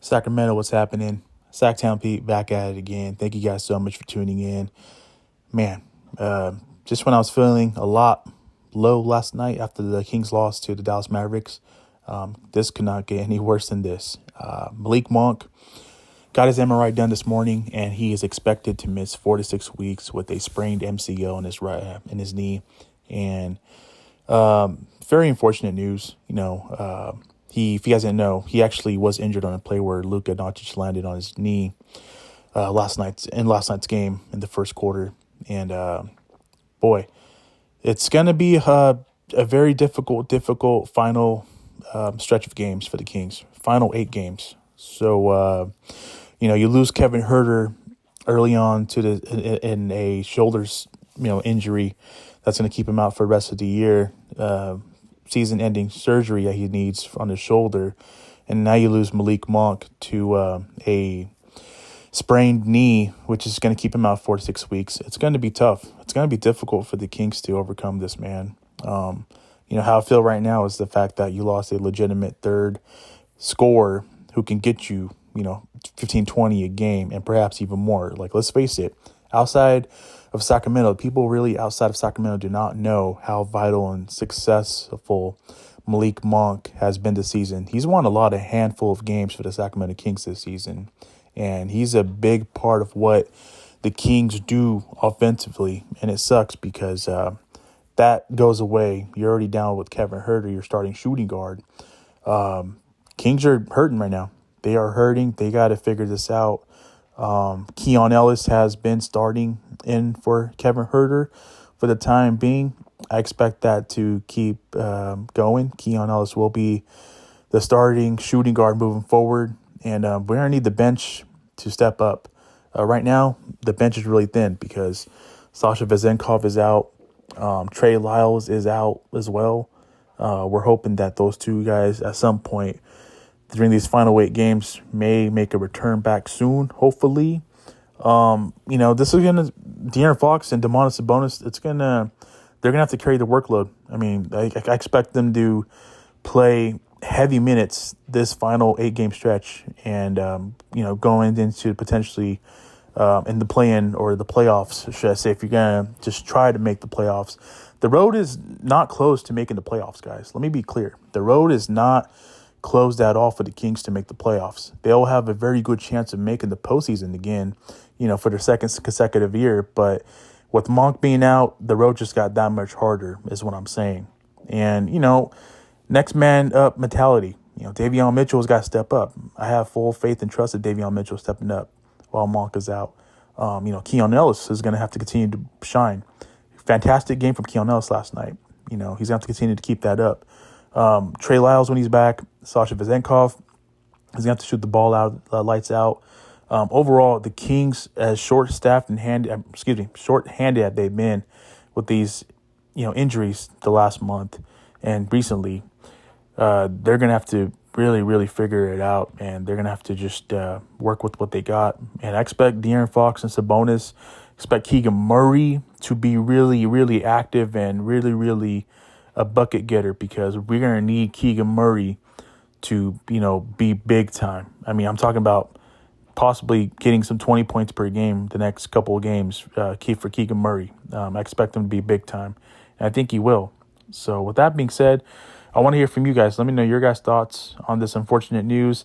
Sacramento, what's happening? Sacktown Pete back at it again. Thank you guys so much for tuning in. Man, just when I was feeling a lot low last night after the Kings lost to the Dallas Mavericks, this could not get any worse than this. Malik Monk got his MRI done this morning, and he is expected to miss 4 to 6 weeks with a sprained MCL in his knee. And very unfortunate news. If you guys didn't know, he actually was injured on a play where Luka Doncic landed on his knee last night's game in the first quarter. And boy, it's going to be a very difficult final stretch of games for the Kings. Final 8 games. So you lose Kevin Huerter early on in a shoulders injury that's going to keep him out for the rest of the year. Season-ending surgery that he needs on his shoulder, and now you lose Malik Monk to a sprained knee, which is going to keep him out 4 to 6 weeks. It's going to be tough. It's going to be difficult for the Kings to overcome this, man. How I feel right now is the fact that you lost a legitimate third scorer who can get you, 15, 20 a game, and perhaps even more. Like, let's face it, outside of Sacramento, people really outside of Sacramento do not know how vital and successful Malik Monk has been this season. He's won a handful of games for the Sacramento Kings this season, and he's a big part of what the Kings do offensively, and it sucks because that goes away. You're already down with Kevin Huerter, your starting shooting guard. Kings are hurting right now. They are hurting. They got to figure this out. Keon Ellis has been starting in for Kevin Huerter for the time being. I expect that to keep going. Keon Ellis will be the starting shooting guard moving forward, and we're going to need the bench to step up. Right now, the bench is really thin because Sasha Vezenkov is out. Trey Lyles is out as well. We're hoping that those two guys at some point during these final 8 games may make a return back soon, hopefully. This is gonna De'Aaron Fox and Domantas Sabonis. They're gonna have to carry the workload. I mean, I expect them to play heavy minutes this final 8-game stretch, and going into potentially in the play-in or the playoffs, should I say, if you're gonna just try to make the playoffs. The road is not closed to making the playoffs, guys. Let me be clear. The road is not closed at all for the Kings to make the playoffs. They'll have a very good chance of making the postseason again, for their second consecutive year. But with Monk being out, the road just got that much harder, is what I'm saying. And, next man up mentality. Davion Mitchell's got to step up. I have full faith and trust in Davion Mitchell stepping up while Monk is out. Keon Ellis is going to have to continue to shine. Fantastic game from Keon Ellis last night. He's going to have to continue to keep that up. Trey Lyles, when he's back, Sasha Vezenkov, he's going to have to shoot the ball out, lights out. Overall, the Kings, as short-handed as they've been with these, injuries the last month and recently, they're going to have to really, really figure it out, and they're going to have to just work with what they got. And I expect De'Aaron Fox and Sabonis, expect Keegan Murray to be really, really active and really, really a bucket getter, because we're going to need Keegan Murray to, be big time. I mean, I'm talking about possibly getting some 20 points per game the next couple of games for Keegan Murray. I expect him to be big time, and I think he will. So with that being said, I want to hear from you guys. Let me know your guys' thoughts on this unfortunate news.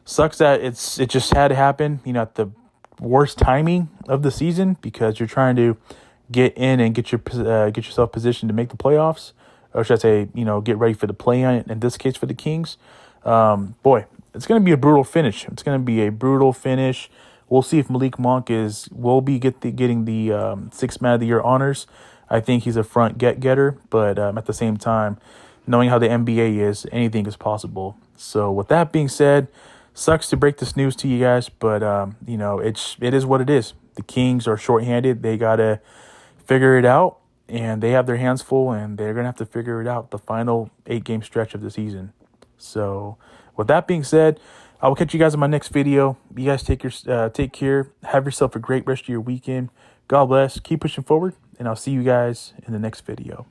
Sucks that it just had to happen, at the worst timing of the season, because you're trying to get in and get yourself positioned to make the playoffs. Or should I say, get ready for the play-in, in this case for the Kings. Boy, it's going to be a brutal finish. We'll see if Malik Monk will be getting the Sixth Man of the Year honors. I think he's a front getter, but at the same time, knowing how the NBA is, anything is possible. So with that being said, sucks to break this news to you guys, but it is what it is. The Kings are shorthanded. They got to figure it out. And they have their hands full, and they're going to have to figure it out the final 8-game stretch of the season. So with that being said, I will catch you guys in my next video. You guys take care. Have yourself a great rest of your weekend. God bless. Keep pushing forward, and I'll see you guys in the next video.